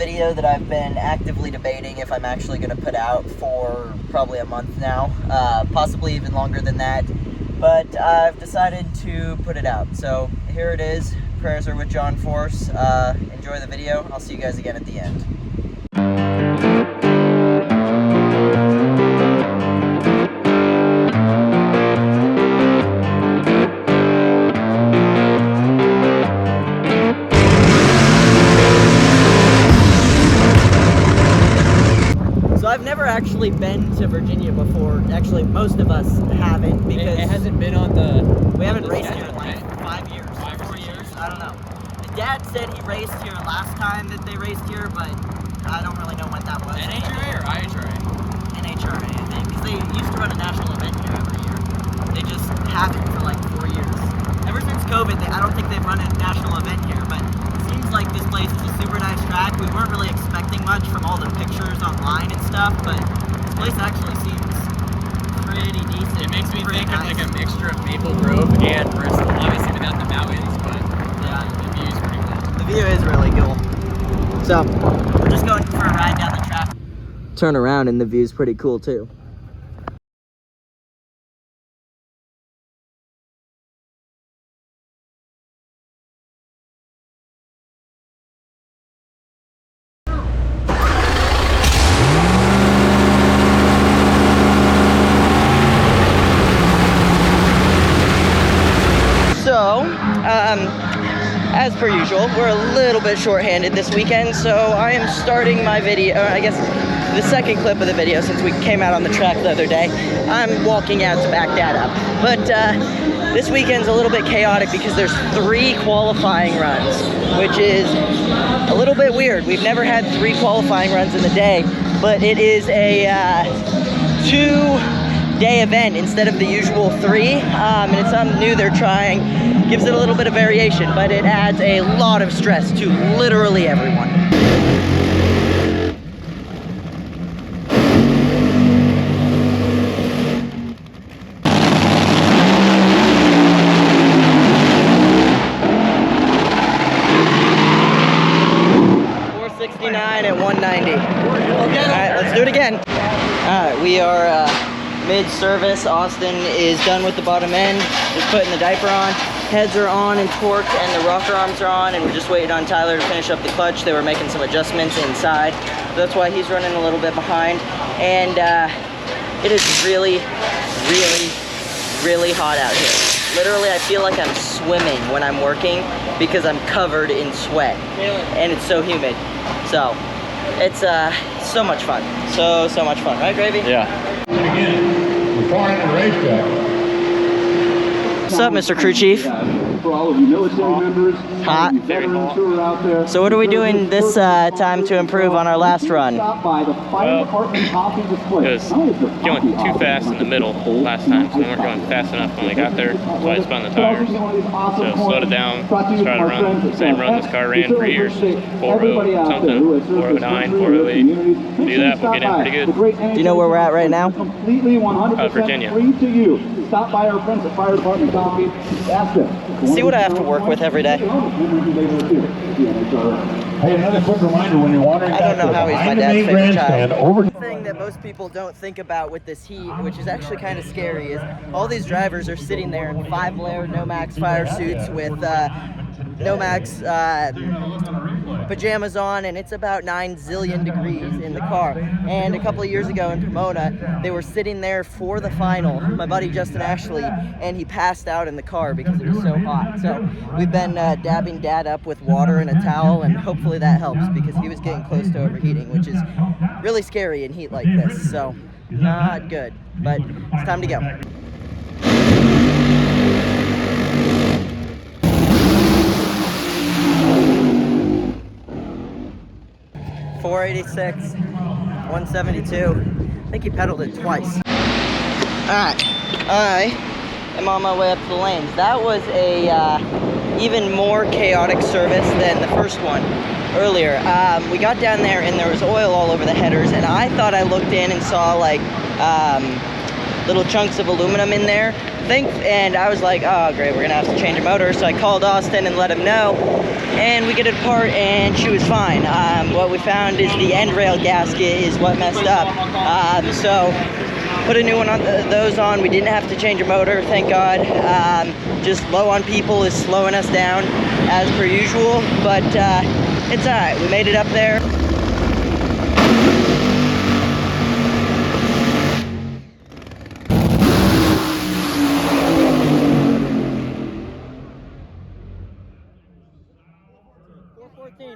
video that I've been actively debating if I'm actually going to put out for probably a month now, possibly even longer than that, but I've decided to put it out. So here it is. Prayers are with John Force. Enjoy the video. I'll see you guys again at the end. I've never actually been to Virginia before. Actually, most of us haven't, because it hasn't been on the. We haven't raced here in like 5 years, 4 years. I don't know. Dad said he raced here last time that they raced here, but I don't really know when that was. NHRA or IHRA? NHRA, I think, because they used to run a national event here every year. They just haven't for like 4 years. Ever since COVID, I don't think they've run a national event here, but it seems like this place is a super nice track. We weren't really expecting much from all the pictures online and stuff, but this place actually seems pretty decent. It makes me think of like a mixture of Maple Grove and Bristol. Obviously without the mountains, but yeah, the view is pretty cool. The view is really cool. So, we're just going for a ride down the track. Turn around and the view's pretty cool too. So, as per usual, we're a little bit short-handed this weekend, so I am starting my video, I guess the second clip of the video since we came out on the track the other day. I'm walking out to back that up. But this weekend's a little bit chaotic because there's 3 qualifying runs, which is a little bit weird. We've never had 3 qualifying runs in the day, but it is a 2-day event instead of the usual 3, and it's something new they're trying. Gives it a little bit of variation, but it adds a lot of stress to literally everyone. .469 at 190. Alright, let's do it again. Alright, we are mid-service. Austin is done with the bottom end, just putting the diaper on. Heads are on and torqued, and the rocker arms are on, and we're just waiting on Tyler to finish up the clutch. They were making some adjustments inside, so that's why he's running a little bit behind. And it is really, really, really hot out here. Literally, I feel like I'm swimming when I'm working because I'm covered in sweat, and it's so humid. So it's so much fun. So much fun, right, Gravy? Yeah. Again, we're far in the racetrack. What's up, Mr. Crew Chief? For all of you military members, hot. veterans who are out there. So what are we doing this time to improve on our last run? Well, it was going too fast in the middle last time, so we weren't going fast enough when we got there, so I spun the tires. So slowed it down, try to run the same run this car ran for years, 4.0 something, 4.09, 4.08. Do that, we'll get in pretty good. Do you know where we're at right now? Virginia. Stop by our friends at Fire Department Coffee. Ask them. See what I have to work with every day. Hey, another quick reminder when you're wandering I don't know how he's my dad's favorite grandstand child. over. The thing that most people don't think about with this heat, which is actually kind of scary, is all these drivers are sitting there in 5-layer Nomax fire suits with Nomax pajamas on, and it's about 9 zillion degrees in the car. And a couple of years ago in Pomona, they were sitting there for the final, my buddy Justin Ashley, and he passed out in the car because it was so hot. So we've been dabbing Dad up with water and a towel, and hopefully that helps because he was getting close to overheating, which is really scary in heat like this. So not good, but it's time to go. .486, 172. I think he pedaled it twice. Alright, I am on my way up to the lanes. That was a even more chaotic service than the first one earlier. We got down there and there was oil all over the headers, and I thought I looked in and saw like little chunks of aluminum in there. And I was like, oh great, we're gonna have to change a motor. So I called Austin and let him know, and we get it apart, and she was fine. What we found is the end rail gasket is what messed up. So put a new one on those on. We didn't have to change a motor, thank God. Just low on people is slowing us down as per usual, but it's all right. We made it up there.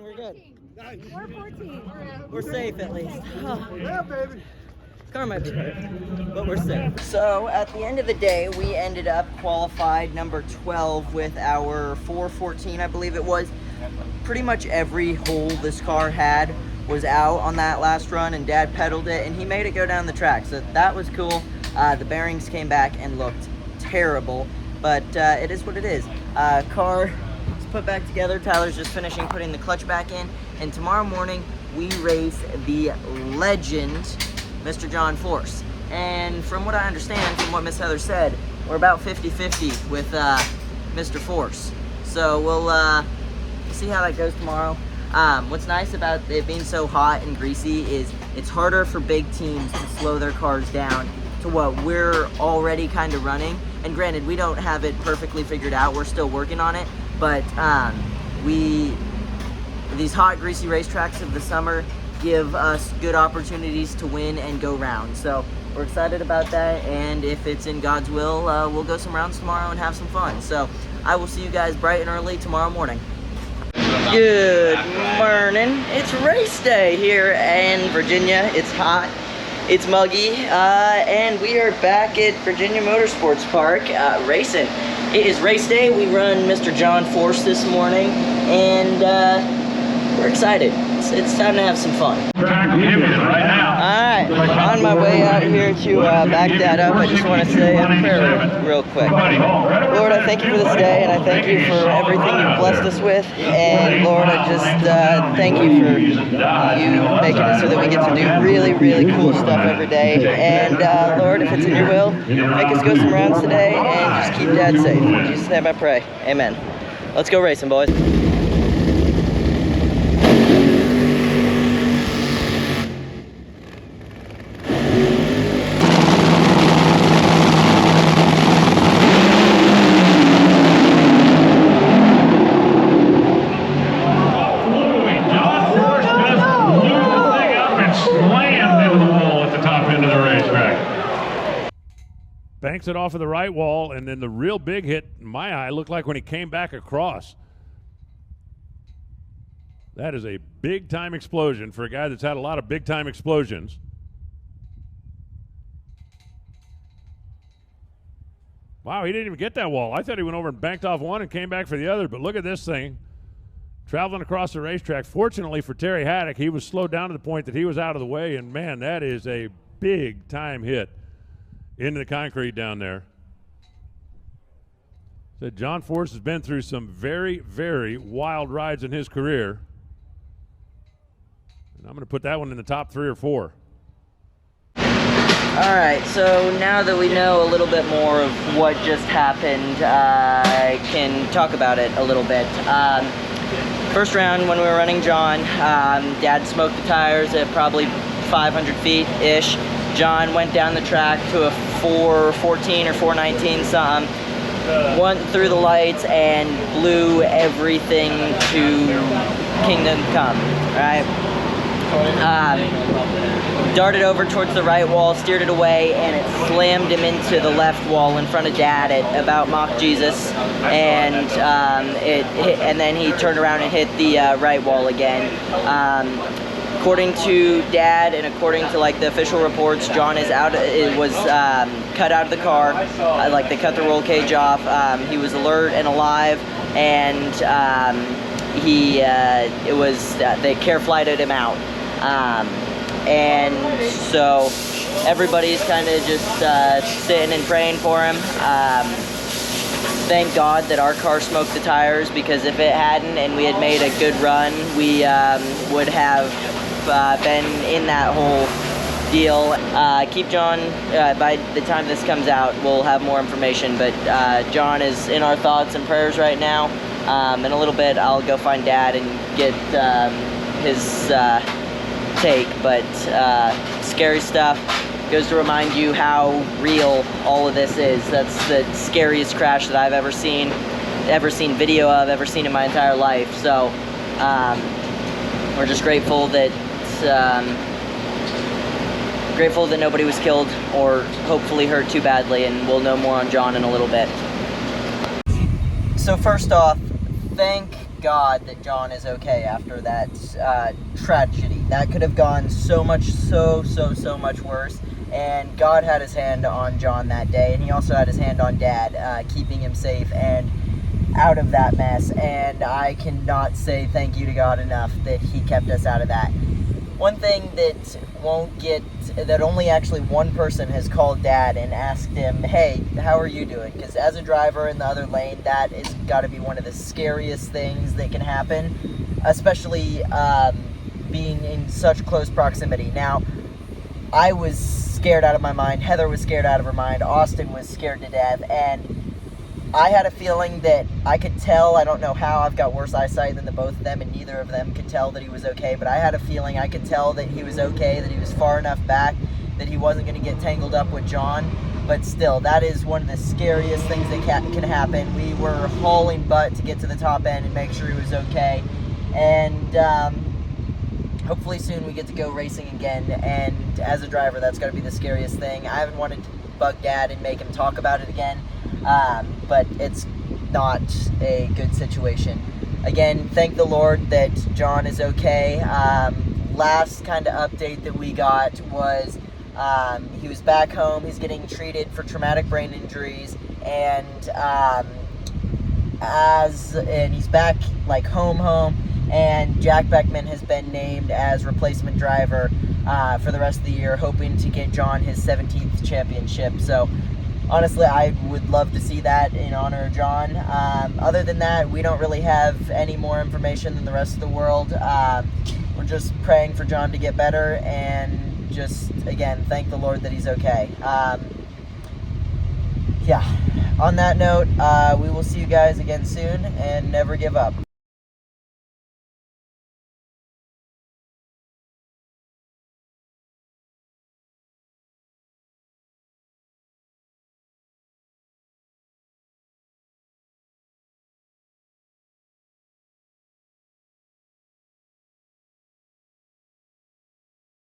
We're good. 414. We're safe at least. Yeah, baby. Car might be hurt, but we're safe. So at the end of the day, we ended up qualified number 12 with our 414, I believe it was. Pretty much every hole this car had was out on that last run, and Dad pedaled it, and he made it go down the track. So that was cool. The bearings came back and looked terrible, but it is what it is. Car is put back together. Tyler's just finishing putting the clutch back in, and tomorrow morning we race the legend, Mr. John Force. And from what I understand, from what Miss Heather said, we're about 50-50 with Mr. Force. So we'll see how that goes tomorrow. What's nice about it being so hot and greasy is it's harder for big teams to slow their cars down to what we're already kind of running. And granted, we don't have it perfectly figured out. We're still working on it. But these hot, greasy racetracks of the summer give us good opportunities to win and go rounds. So we're excited about that, and if it's in God's will, we'll go some rounds tomorrow and have some fun. So I will see you guys bright and early tomorrow morning. Good morning. It's race day here in Virginia. It's hot, it's muggy, and we are back at Virginia Motorsports Park racing. It is race day. We run Mr. John Force this morning, and we're excited. It's time to have some fun. Alright, on my way out here to back that up, I just want to say a prayer real quick. Lord, I thank you for this day, and I thank you for everything you've blessed us with. And Lord, I just thank you for you making it so that we get to do really, really cool stuff every day. And Lord, if it's in your will, make us go some rounds today and just keep Dad safe. In Jesus' name I pray. Amen. Let's go racing, boys. Banks it off of the right wall, and then the real big hit, in my eye, looked like when he came back across. That is a big-time explosion for a guy that's had a lot of big-time explosions. Wow, he didn't even get that wall. I thought he went over and banked off one and came back for the other, but look at this thing. Traveling across the racetrack. Fortunately for Terry Haddock, he was slowed down to the point that he was out of the way, and man, that is a big-time hit into the concrete down there. Said John Force has been through some very, very wild rides in his career. And I'm going to put that one in the top 3 or 4. All right, so now that we know a little bit more of what just happened, I can talk about it a little bit. First round, when we were running John, Dad smoked the tires at probably 500 feet-ish. John went down the track to a 414 or 419 something, went through the lights and blew everything to Kingdom Come, right? Darted over towards the right wall, steered it away, and it slammed him into the left wall in front of Dad at about Mock Jesus, and it hit, and then he turned around and hit the right wall again. According to Dad and according to like the official reports, John is out. It was cut out of the car. Like they cut the roll cage off. He was alert and alive, and they care flighted him out. And so everybody's kind of just sitting and praying for him. Thank God that our car smoked the tires, because if it hadn't and we had made a good run, we would have been in that hole deal. Keep John, by the time this comes out, we'll have more information, but John is in our thoughts and prayers right now. In a little bit, I'll go find Dad and get his take, but scary stuff. Goes to remind you how real all of this is. That's the scariest crash that I've ever seen video of, ever seen in my entire life. So we're just grateful that nobody was killed or hopefully hurt too badly, and we'll know more on John in a little bit. So first off, thank God that John is okay after that tragedy. That could have gone so much worse. And God had his hand on John that day, and he also had his hand on Dad, keeping him safe and out of that mess. And I cannot say thank you to God enough that he kept us out of that. One thing that only actually one person has called Dad and asked him, hey, how are you doing? Because as a driver in the other lane, that is got to be one of the scariest things that can happen, especially being in such close proximity. Now, I was scared out of my mind, Heather was scared out of her mind, Austin was scared to death, and I had a feeling that I could tell, I don't know how, I've got worse eyesight than the both of them, and neither of them could tell that he was okay, but I had a feeling I could tell that he was okay, that he was far enough back, that he wasn't going to get tangled up with John. But still, that is one of the scariest things that can happen. We were hauling butt to get to the top end and make sure he was okay, and hopefully soon we get to go racing again, and as a driver, that's got to be the scariest thing. I haven't wanted to bug Dad and make him talk about it again, but it's not a good situation. Again, thank the Lord that John is okay. Last kind of update that we got was he was back home. He's getting treated for traumatic brain injuries, and he's back like home. And Jack Beckman has been named as replacement driver for the rest of the year, hoping to get John his 17th championship. So honestly, I would love to see that in honor of John. Other than that, we don't really have any more information than the rest of the world. We're just praying for John to get better, and just, again, thank the Lord that he's okay. Yeah, on that note, we will see you guys again soon, and never give up.